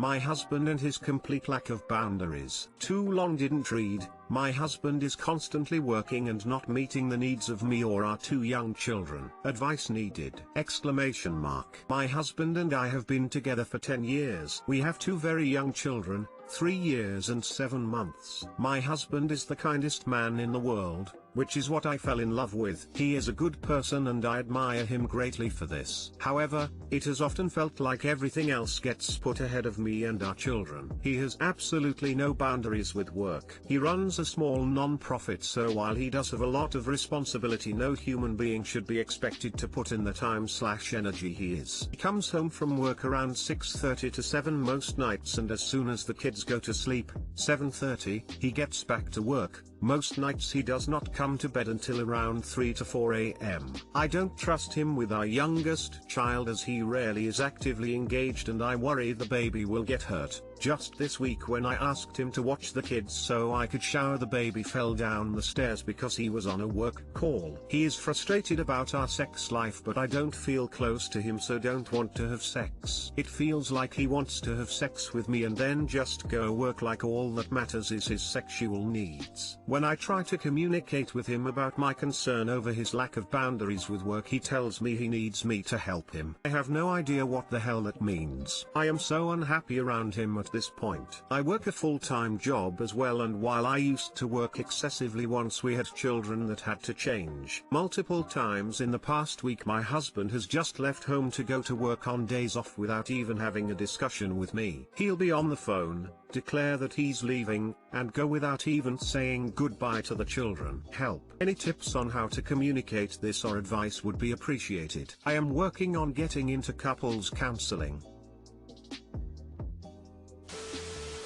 My husband and his complete lack of boundaries. Too long didn't read. My husband is constantly working and not meeting the needs of me or our two young children. Advice needed! Exclamation mark. My husband and I have been together for 10 years. We have two very young children, 3 years and 7 months. My husband is the kindest man in the world, which is what I fell in love with. He is a good person and I admire him greatly for this. However, it has often felt like everything else gets put ahead of me and our children. He has absolutely no boundaries with work. He runs a small non-profit, so while he does have a lot of responsibility, no human being should be expected to put in the time/energy he is. He comes home from work around 6:30 to 7 most nights, and as soon as the kids go to sleep, 7:30, he gets back to work. Most nights he does not come to bed until around 3 to 4 a.m. I don't trust him with our youngest child as he rarely is actively engaged, and I worry the baby will get hurt. Just this week, when I asked him to watch the kids so I could shower, the baby fell down the stairs because he was on a work call. He is frustrated about our sex life, but I don't feel close to him, so don't want to have sex. It feels like he wants to have sex with me and then just go work, like all that matters is his sexual needs. When I try to communicate with him about my concern over his lack of boundaries with work, he tells me he needs me to help him. I have no idea what the hell that means. I am so unhappy around him at this point. I work a full-time job as well, and while I used to work excessively once we had children, that had to change. Multiple times in the past week my husband has just left home to go to work on days off without even having a discussion with me. He'll be on the phone, declare that he's leaving, and go without even saying goodbye to the children. Help. Any tips on how to communicate this or advice would be appreciated. I am working on getting into couples counseling.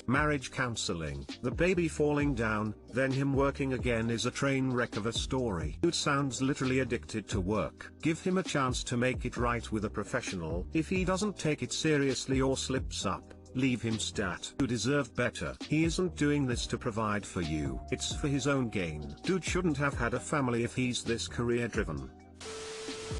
Marriage counseling. The baby falling down, then him working again is a train wreck of a story. Dude sounds literally addicted to work. Give him a chance to make it right with a professional. If he doesn't take it seriously or slips up, leave him stat. You deserve better. He isn't doing this to provide for you. It's for his own gain. Dude shouldn't have had a family if he's this career driven.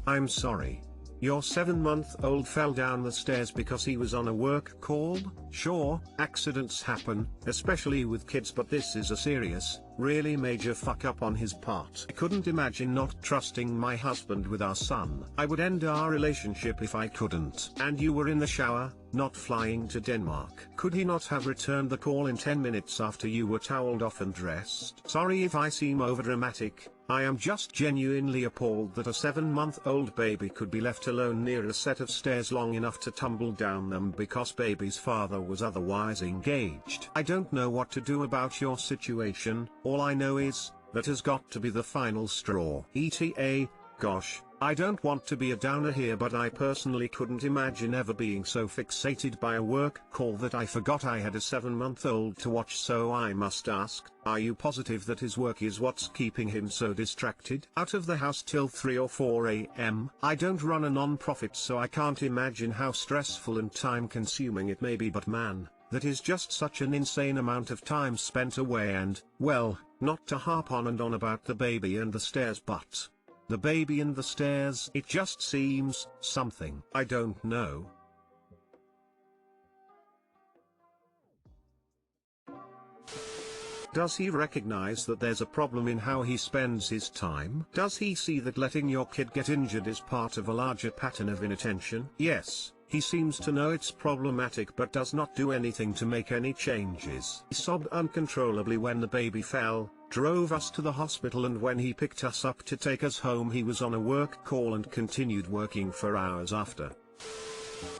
I'm sorry. Your 7-month-old fell down the stairs because he was on a work call? Sure, accidents happen, especially with kids, but this is a serious, really major fuck up on his part. I couldn't imagine not trusting my husband with our son. I would end our relationship if I couldn't. And you were in the shower, not flying to Denmark. Could he not have returned the call in 10 minutes after you were toweled off and dressed? Sorry if I seem overdramatic. I am just genuinely appalled that a 7-month-old baby could be left alone near a set of stairs long enough to tumble down them because baby's father was otherwise engaged. I don't know what to do about your situation. All I know is, that has got to be the final straw. ETA, gosh, I don't want to be a downer here, but I personally couldn't imagine ever being so fixated by a work call that I forgot I had a 7-month-old to watch. So I must ask, are you positive that his work is what's keeping him so distracted? Out of the house till 3 or 4 a.m. I don't run a non-profit, so I can't imagine how stressful and time-consuming it may be, but man, that is just such an insane amount of time spent away. And, well, not to harp on and on about the baby and the stairs, but the baby and the stairs, it just seems something. I don't know. Does he recognize that there's a problem in how he spends his time? Does he see that letting your kid get injured is part of a larger pattern of inattention? Yes, he seems to know it's problematic but does not do anything to make any changes. He sobbed uncontrollably when the baby fell, drove us to the hospital, and when he picked us up to take us home he was on a work call and continued working for hours after.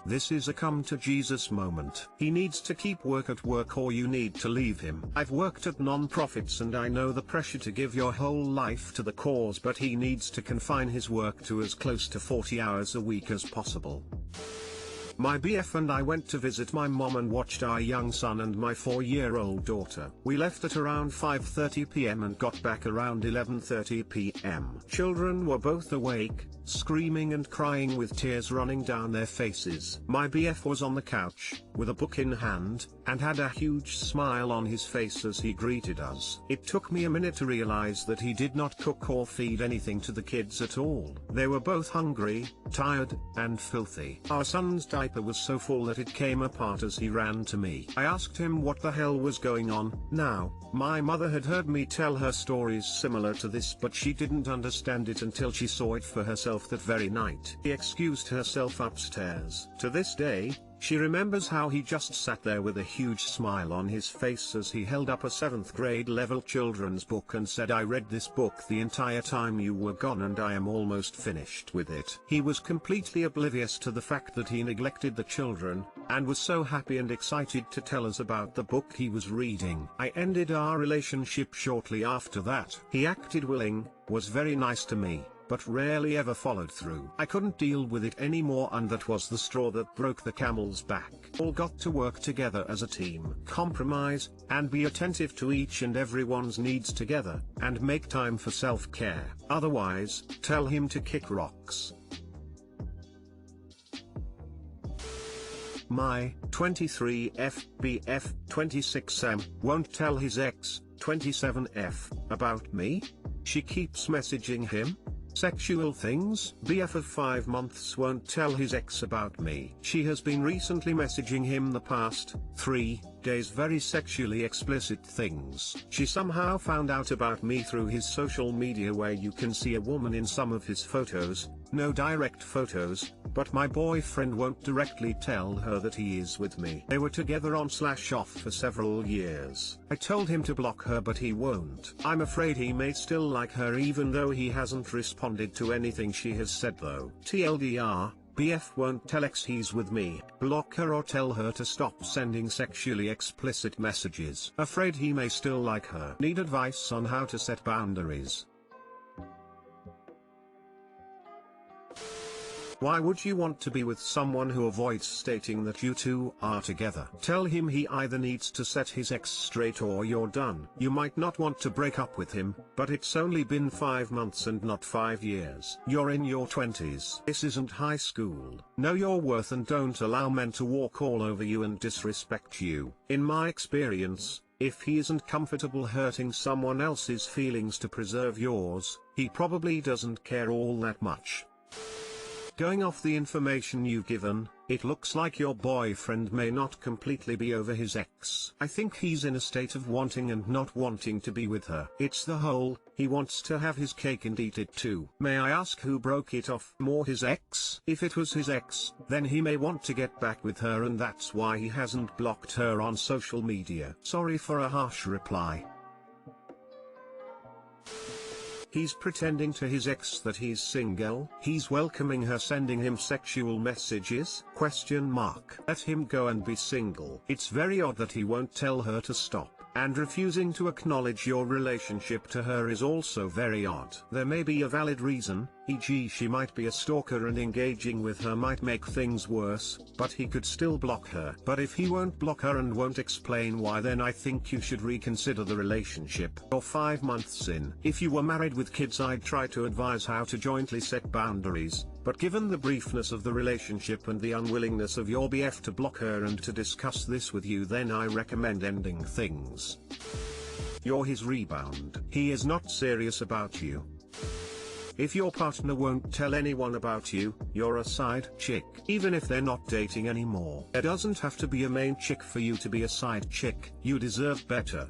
This is a come to Jesus moment. He needs to keep work at work or you need to leave him. I've worked at non-profits and I know the pressure to give your whole life to the cause, but he needs to confine his work to as close to 40 hours a week as possible. My BF and I went to visit my mom and watched our young son and my 4-year-old daughter. We left at around 5:30 p.m. and got back around 11:30 p.m. Children were both awake, screaming and crying with tears running down their faces. My BF was on the couch, with a book in hand, and had a huge smile on his face as he greeted us. It took me a minute to realize that he did not cook or feed anything to the kids at all. They were both hungry, tired, and filthy. Our son's diaper diaper was so full that it came apart as he ran to me. I asked him what the hell was going on. Now, my mother had heard me tell her stories similar to this, but she didn't understand it until she saw it for herself that very night. He excused herself upstairs. To this day, she remembers how he just sat there with a huge smile on his face as he held up a 7th grade level children's book and said, "I read this book the entire time you were gone and I am almost finished with it." He was completely oblivious to the fact that he neglected the children, and was so happy and excited to tell us about the book he was reading. I ended our relationship shortly after that. He acted willing, was very nice to me, but rarely ever followed through. I couldn't deal with it anymore, and that was the straw that broke the camel's back. All got to work together as a team, compromise, and be attentive to each and everyone's needs together, and make time for self-care. Otherwise, tell him to kick rocks. My 23F BF 26M won't tell his ex 27F about me. She keeps messaging him sexual things. BF of 5 months won't tell his ex about me. She has been recently messaging him the past 3 days very sexually explicit things. She somehow found out about me through his social media, where you can see a woman in some of his photos. No direct photos, but my boyfriend won't directly tell her that he is with me. They were together on/off for several years. I told him to block her, but he won't. I'm afraid he may still like her even though he hasn't responded to anything she has said though. TLDR, BF won't tell ex he's with me. Block her or tell her to stop sending sexually explicit messages. Afraid he may still like her. Need advice on how to set boundaries. Why would you want to be with someone who avoids stating that you two are together? Tell him he either needs to set his ex straight or you're done. You might not want to break up with him, but it's only been 5 months and not 5 years. You're in your 20s. This isn't high school. Know your worth and don't allow men to walk all over you and disrespect you. In my experience, if he isn't comfortable hurting someone else's feelings to preserve yours, he probably doesn't care all that much. Going off the information you've given, it looks like your boyfriend may not completely be over his ex. I think he's in a state of wanting and not wanting to be with her. It's the whole, he wants to have his cake and eat it too. May I ask who broke it off? More his ex? If it was his ex, then he may want to get back with her, and that's why he hasn't blocked her on social media. Sorry for a harsh reply. He's pretending to his ex that he's single. He's welcoming her sending him sexual messages? Let him go and be single. It's very odd that he won't tell her to stop. And refusing to acknowledge your relationship to her is also very odd. There may be a valid reason, e.g. she might be a stalker and engaging with her might make things worse, but he could still block her. But if he won't block her and won't explain why, then I think you should reconsider the relationship. You're 5 months in. If you were married with kids, I'd try to advise how to jointly set boundaries, but given the briefness of the relationship and the unwillingness of your BF to block her and to discuss this with you, then I recommend ending things. You're his rebound. He is not serious about you. If your partner won't tell anyone about you, you're a side chick. Even if they're not dating anymore. There doesn't have to be a main chick for you to be a side chick. You deserve better.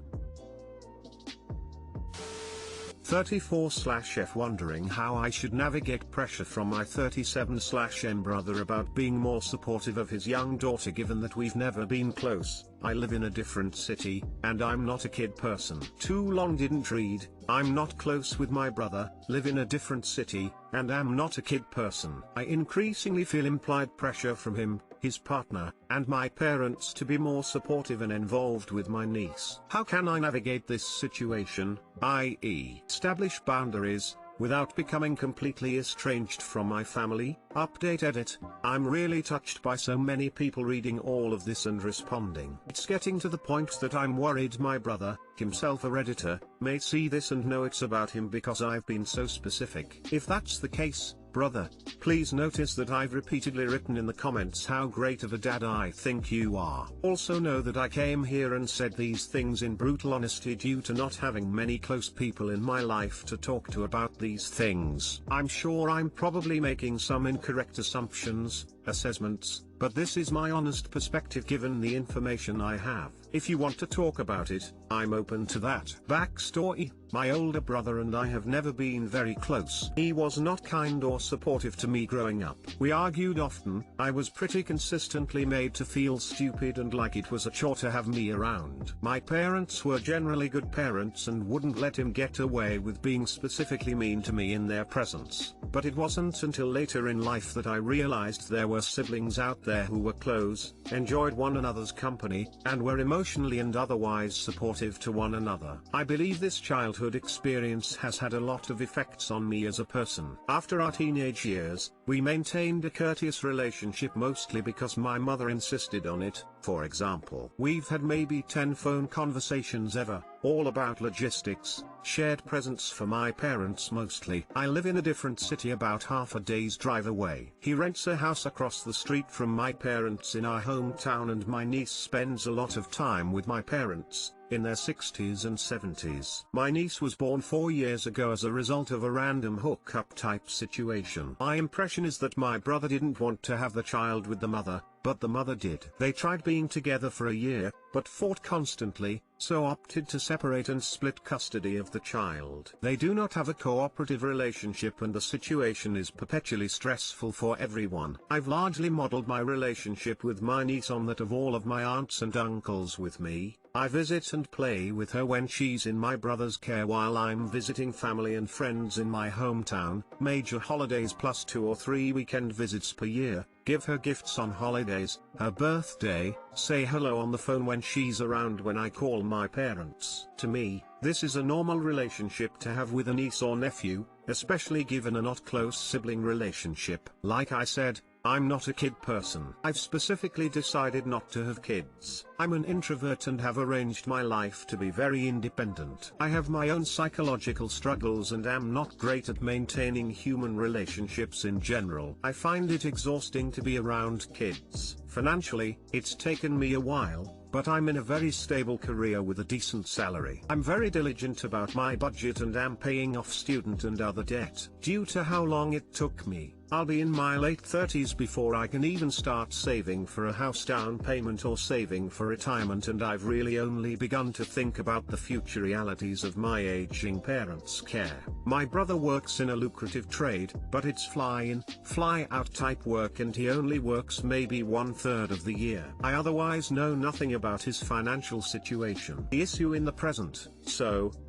34/F wondering how I should navigate pressure from my 37/M brother about being more supportive of his young daughter, given that we've never been close. I live in a different city, and I'm not a kid person. Too long didn't read. I'm not close with my brother, live in a different city, and am not a kid person. I increasingly feel implied pressure from him, his partner, and my parents to be more supportive and involved with my niece. How can I navigate this situation, i.e., establish boundaries, without becoming completely estranged from my family? Update edit. I'm really touched by so many people reading all of this and responding. It's getting to the point that I'm worried my brother, himself a Redditor, may see this and know it's about him because I've been so specific. If that's the case, brother, please notice that I've repeatedly written in the comments how great of a dad I think you are. Also know that I came here and said these things in brutal honesty due to not having many close people in my life to talk to about these things. I'm sure I'm probably making some incorrect assumptions, assessments, but this is my honest perspective given the information I have. If you want to talk about it, I'm open to that. Backstory: my older brother and I have never been very close. He was not kind or supportive to me growing up. We argued often. I was pretty consistently made to feel stupid and like it was a chore to have me around. My parents were generally good parents and wouldn't let him get away with being specifically mean to me in their presence. But it wasn't until later in life that I realized there were siblings out there who were close, enjoyed one another's company, and were emotionally and otherwise supportive to one another. I believe this childhood experience has had a lot of effects on me as a person. After our teenage years, we maintained a courteous relationship mostly because my mother insisted on it. For example, we've had maybe 10 phone conversations ever, all about logistics, shared presents for my parents mostly. I live in a different city about half a day's drive away. He rents a house across the street from my parents in our hometown, and my niece spends a lot of time with my parents, in their 60s and 70s. My niece was born 4 years ago as a result of a random hookup type situation. My impression is that my brother didn't want to have the child with the mother, but the mother did. They tried being together for a year, but fought constantly, so opted to separate and split custody of the child. They do not have a cooperative relationship and the situation is perpetually stressful for everyone. I've largely modeled my relationship with my niece on that of all of my aunts and uncles with me. I visit and play with her when she's in my brother's care while I'm visiting family and friends in my hometown, major holidays plus 2 or 3 weekend visits per year, give her gifts on holidays, her birthday, say hello on the phone when she's around when I call my parents. To me, this is a normal relationship to have with a niece or nephew, especially given a not close sibling relationship. Like I said, I'm not a kid person. I've specifically decided not to have kids. I'm an introvert and have arranged my life to be very independent. I have my own psychological struggles and am not great at maintaining human relationships in general. I find it exhausting to be around kids. Financially, it's taken me a while, but I'm in a very stable career with a decent salary. I'm very diligent about my budget and am paying off student and other debt. Due to how long it took me, I'll be in my late 30s before I can even start saving for a house down payment or saving for retirement, and I've really only begun to think about the future realities of my aging parents' care. My brother works in a lucrative trade, but it's fly-in, fly-out type work and he only works maybe 1/3 of the year. I otherwise know nothing about his financial situation. The issue in the present,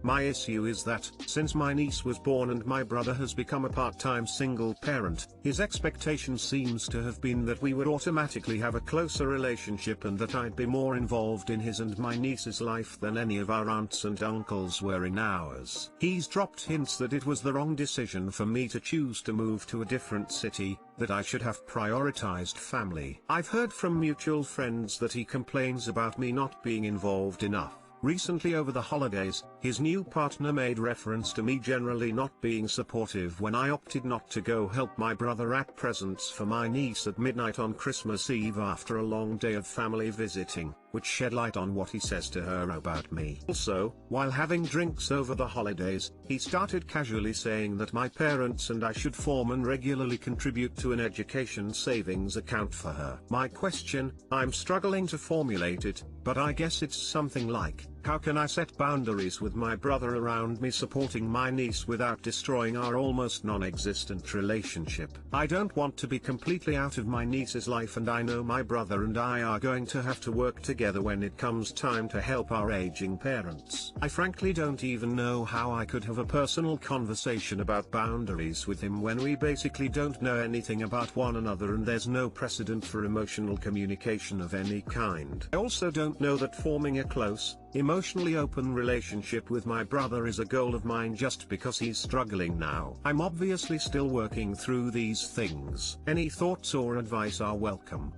my issue is that, since my niece was born and my brother has become a part-time single parent, his expectation seems to have been that we would automatically have a closer relationship and that I'd be more involved in his and my niece's life than any of our aunts and uncles were in ours. He's dropped hints that it was the wrong decision for me to choose to move to a different city, that I should have prioritized family. I've heard from mutual friends that he complains about me not being involved enough. Recently over the holidays, his new partner made reference to me generally not being supportive when I opted not to go help my brother wrap presents for my niece at midnight on Christmas Eve after a long day of family visiting, which shed light on what he says to her about me. Also, while having drinks over the holidays, he started casually saying that my parents and I should form and regularly contribute to an education savings account for her. My question, I'm struggling to formulate it, but I guess it's something like, how can I set boundaries with my brother around me supporting my niece without destroying our almost non-existent relationship? I don't want to be completely out of my niece's life, and I know my brother and I are going to have to work together when it comes time to help our aging parents. I frankly don't even know how I could have a personal conversation about boundaries with him when we basically don't know anything about one another and there's no precedent for emotional communication of any kind. I also don't know that forming a close, emotionally open relationship with my brother is a goal of mine just because he's struggling now. I'm obviously still working through these things. Any thoughts or advice are welcome.